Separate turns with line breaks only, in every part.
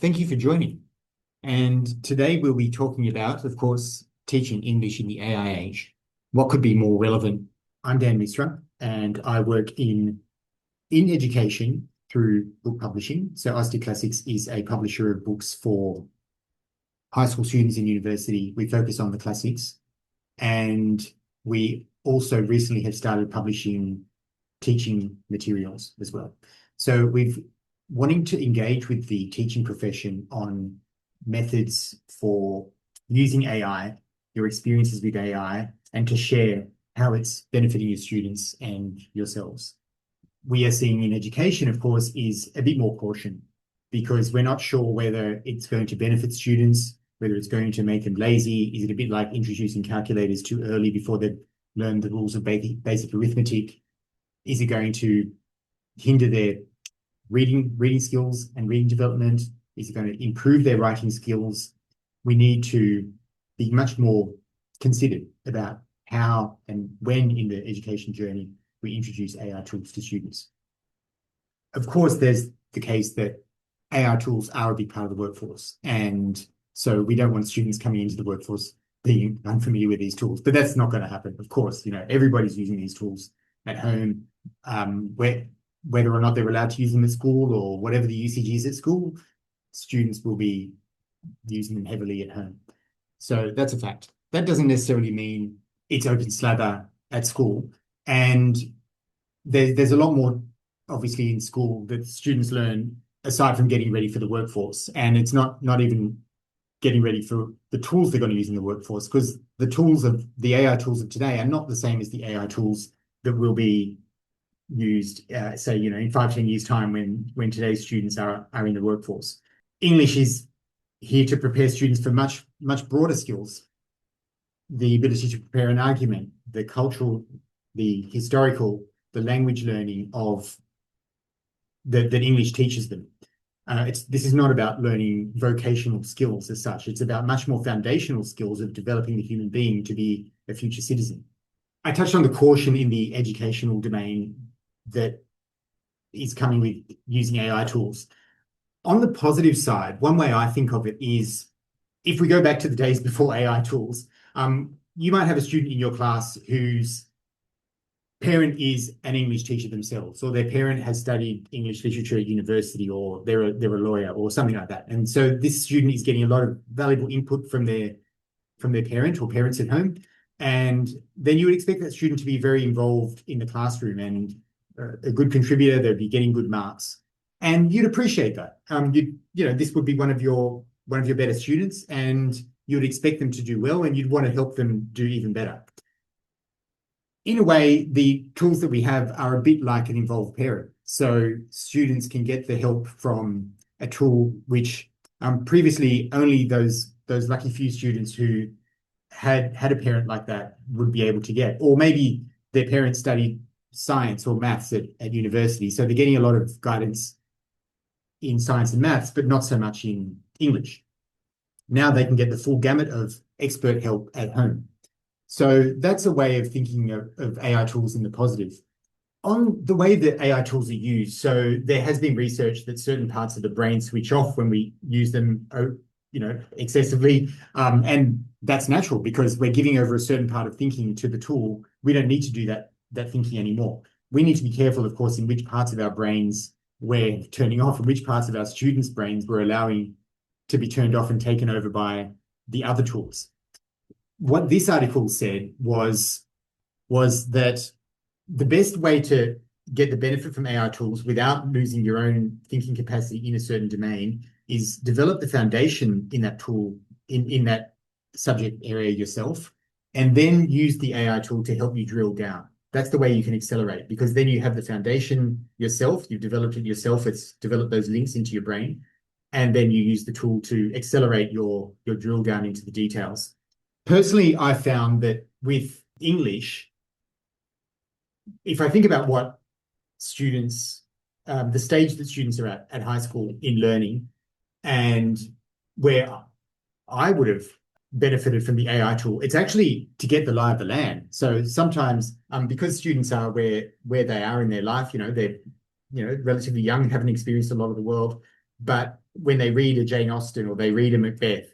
Thank you for joining. And today we'll be talking about, of course, teaching English in the AI age. What could be more relevant? I'm Dan Misra, and I work in education through book publishing. So Austin Classics is a publisher of books for high school students in university. We focus on the classics, and we also recently have started publishing teaching materials as well. So we've wanting to engage with the teaching profession on methods for using AI, your experiences with AI, and to share how it's benefiting your students and yourselves. We are seeing in education, of course, is a bit more caution because we're not sure whether it's going to benefit students, whether it's going to make them lazy. Is it a bit like introducing calculators too early before they've learned the rules of basic arithmetic? Is it going to hinder their reading skills and reading development? Is it going to improve their writing skills? We need to be much more considered about how and when in the education journey we introduce AI tools to students. Of course, there's the case that AI tools are a big part of the workforce. And so we don't want students coming into the workforce being unfamiliar with these tools, but that's not going to happen. Of course, everybody's using these tools at home, whether or not they're allowed to use them at school or whatever the usage is at school, students will be using them heavily at home. So that's a fact. That doesn't necessarily mean it's open slather at school. And there's a lot more, obviously, in school that students learn aside from getting ready for the workforce. And it's not even getting ready for the tools they're going to use in the workforce, because the AI tools of today are not the same as the AI tools that will be used, say, in 5-10 years' time when today's students are in the workforce. English is here to prepare students for much, much broader skills. The ability to prepare an argument, the cultural, the historical, the language learning of that English teaches them. This is not about learning vocational skills as such. It's about much more foundational skills of developing the human being to be a future citizen. I touched on the caution in the educational domain that is coming with using AI tools. On the positive side, one way I think of it is, if we go back to the days before AI tools, you might have a student in your class whose parent is an English teacher themselves, or their parent has studied English literature at university, or they're a lawyer or something like that. And so this student is getting a lot of valuable input from their parent or parents at home. And then you would expect that student to be very involved in the classroom and a good contributor. They'd be getting good marks, and you'd appreciate that. This would be one of your better students, and you'd expect them to do well, and you'd want to help them do even better. In a way, the tools that we have are a bit like an involved parent. So students can get the help from a tool which previously only those lucky few students who had a parent like that would be able to get, or maybe their parents studied science or maths at university, so they're getting a lot of guidance in science and maths, but not so much in English. Now they can get the full gamut of expert help at home. So that's a way of thinking of AI tools in the positive. On the way that AI tools are used, so there has been research that certain parts of the brain switch off when we use them excessively. And that's natural because we're giving over a certain part of thinking to the tool. We don't need to do that thinking anymore. We need to be careful, of course, in which parts of our brains we're turning off and which parts of our students' brains we're allowing to be turned off and taken over by the other tools. What this article said was that the best way to get the benefit from AI tools without losing your own thinking capacity in a certain domain is develop the foundation in that tool, in that subject area yourself, and then use the AI tool to help you drill down. That's the way you can accelerate, because then you have the foundation yourself, you've developed it yourself, it's developed those links into your brain, and then you use the tool to accelerate your drill down into the details. Personally, I found that with English, if I think about what students, the stage that students are at high school in learning, and where I would have benefited from the AI tool, it's actually to get the lie of the land. So sometimes, because students are where they are in their life, they're relatively young and haven't experienced a lot of the world, But when they read a Jane Austen or they read a Macbeth,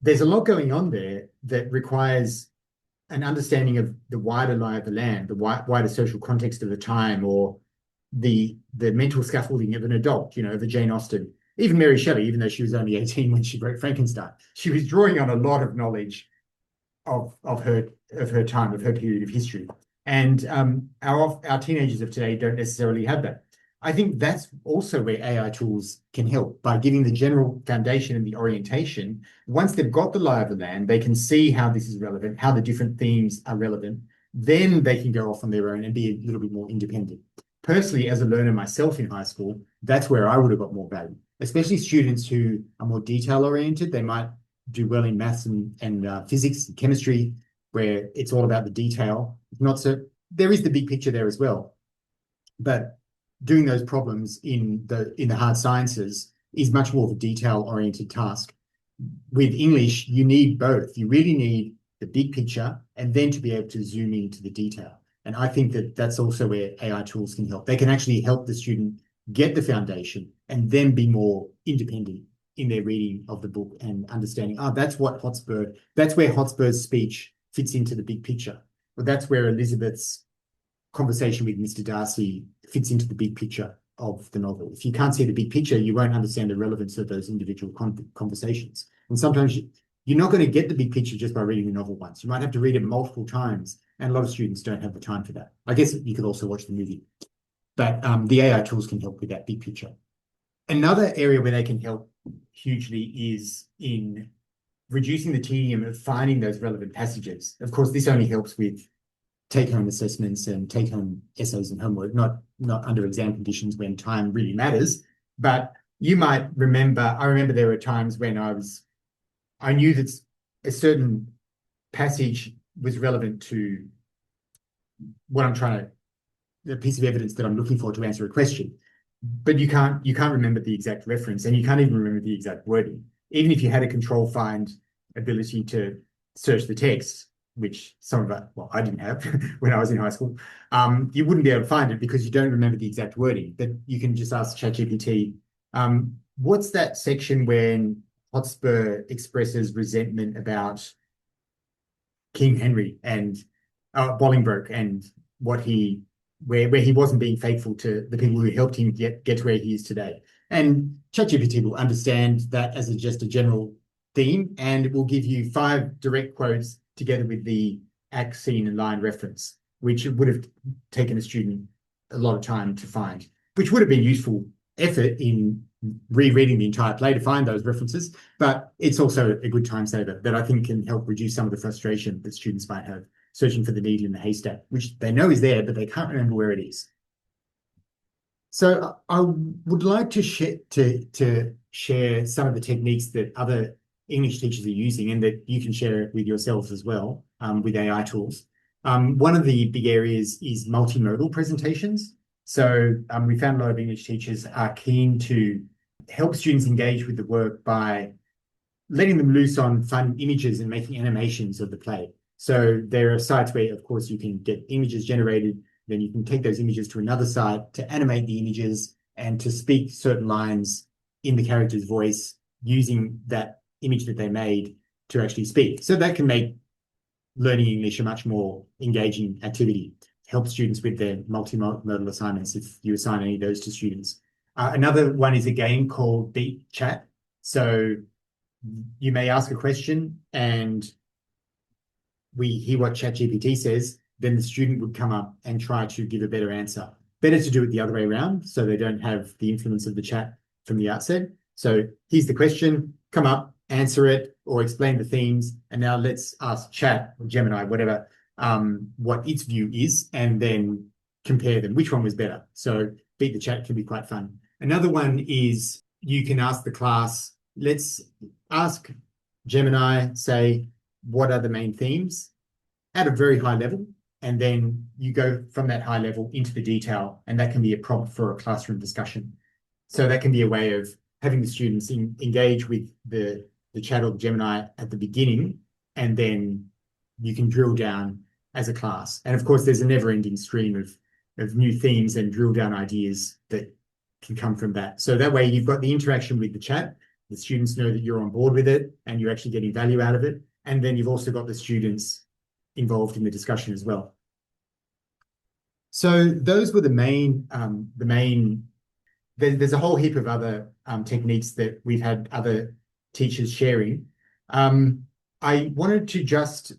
there's a lot going on there that requires an understanding of the wider lie of the land, the wider social context of the time, or the mental scaffolding of an adult, of a Jane Austen. Even Mary Shelley, even though she was only 18 when she wrote Frankenstein, she was drawing on a lot of knowledge of her time, of her period of history. And our teenagers of today don't necessarily have that. I think that's also where AI tools can help by giving the general foundation and the orientation. Once they've got the lie of the land, they can see how this is relevant, how the different themes are relevant. Then they can go off on their own and be a little bit more independent. Personally, as a learner myself in high school, that's where I would have got more value, especially students who are more detail oriented. They might do well in maths and physics and chemistry, where it's all about the detail. Not so, there is the big picture there as well, but doing those problems in the hard sciences is much more of a detail-oriented task. With English, you need both. You really need the big picture and then to be able to zoom into the detail. And I think that that's also where AI tools can help. They can actually help the student get the foundation and then be more independent in their reading of the book and understanding, that's where Hotspur's speech fits into the big picture. But that's where Elizabeth's conversation with Mr. Darcy fits into the big picture of the novel. If you can't see the big picture, you won't understand the relevance of those individual conversations. And sometimes you're not going to get the big picture just by reading the novel once. You might have to read it multiple times, and a lot of students don't have the time for that. I guess you could also watch the movie, but the AI tools can help with that big picture. Another area where they can help hugely is in reducing the tedium of finding those relevant passages. Of course, this only helps with take-home assessments and take-home essays and homework, not under exam conditions when time really matters. But you might remember, I remember there were times when I knew that a certain passage was relevant to what I'm trying to, the piece of evidence that I'm looking for to answer a question. But you can't remember the exact reference, and you can't even remember the exact wording. Even if you had a control find ability to search the text, which some of I didn't have when I was in high school, you wouldn't be able to find it because you don't remember the exact wording. But you can just ask ChatGPT, what's that section when Hotspur expresses resentment about King Henry and Bolingbroke and where he wasn't being faithful to the people who helped him get to where he is today. And ChatGPT will understand that as just a general theme, and it will give you 5 direct quotes together with the act, scene, and line reference, which would have taken a student a lot of time to find, which would have been useful effort in rereading the entire play to find those references. But it's also a good time saver that I think can help reduce some of the frustration that students might have searching for the needle in the haystack, which they know is there, but they can't remember where it is. So I would like to share some of the techniques that other English teachers are using and that you can share with yourselves as well with AI tools. One of the big areas is multimodal presentations. So we found a lot of English teachers are keen to help students engage with the work by letting them loose on fun images and making animations of the play. So there are sites where, of course, you can get images generated, then you can take those images to another site to animate the images and to speak certain lines in the character's voice using that image that they made to actually speak. So that can make learning English a much more engaging activity, help students with their multimodal assignments if you assign any of those to students. Another one is a game called Beat Chat. So you may ask a question and we hear what ChatGPT says, then the student would come up and try to give a better answer. Better to do it the other way around so they don't have the influence of the chat from the outset. So here's the question, come up, answer it, or explain the themes. And now let's ask Chat or Gemini, whatever, what its view is, and then compare them. Which one was better? So Beat the Chat can be quite fun. Another one is you can ask the class, let's ask Gemini, say, what are the main themes at a very high level? And then you go from that high level into the detail, and that can be a prompt for a classroom discussion. So that can be a way of having the students engage with the chat or the Gemini at the beginning, and then you can drill down as a class. And of course, there's a never-ending stream of new themes and drill down ideas that can come from that. So that way you've got the interaction with the chat. The students know that you're on board with it and you're actually getting value out of it. And then you've also got the students involved in the discussion as well. So those were there's a whole heap of other techniques that we've had other teachers sharing. I wanted to just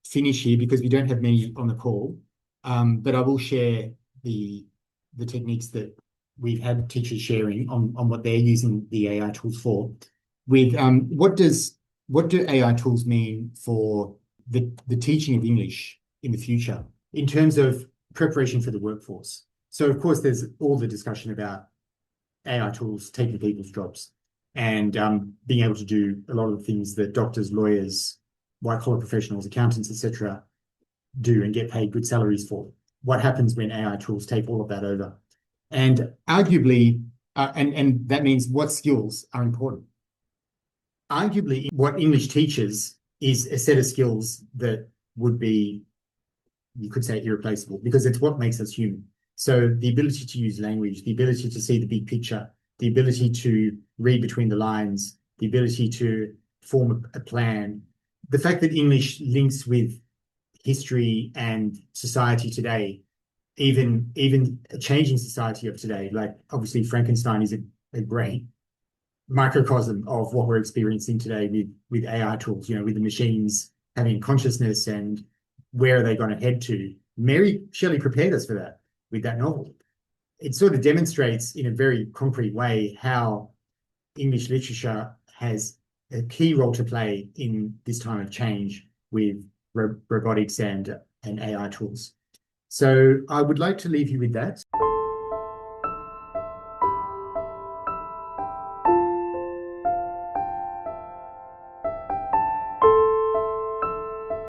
finish here because we don't have many on the call, but I will share the techniques that we've had teachers sharing on what they're using the AI tools for. With what do AI tools mean for the teaching of English in the future in terms of preparation for the workforce? So of course, there's all the discussion about AI tools taking people's jobs and being able to do a lot of the things that doctors, lawyers, white-collar professionals, accountants, etc., do and get paid good salaries for. What happens when AI tools take all of that over? And arguably, and that means what skills are important. Arguably, what English teaches is a set of skills that would be, you could say, irreplaceable because it's what makes us human. So the ability to use language, the ability to see the big picture, the ability to read between the lines, the ability to form a plan, the fact that English links with history and society today, even a changing society of today. Like obviously Frankenstein is a great microcosm of what we're experiencing today with AI tools, with the machines having consciousness and where are they going to head to. Mary Shelley prepared us for that with that novel. It sort of demonstrates in a very concrete way how English literature has a key role to play in this time of change with robotics and AI tools. So I would like to leave you with that.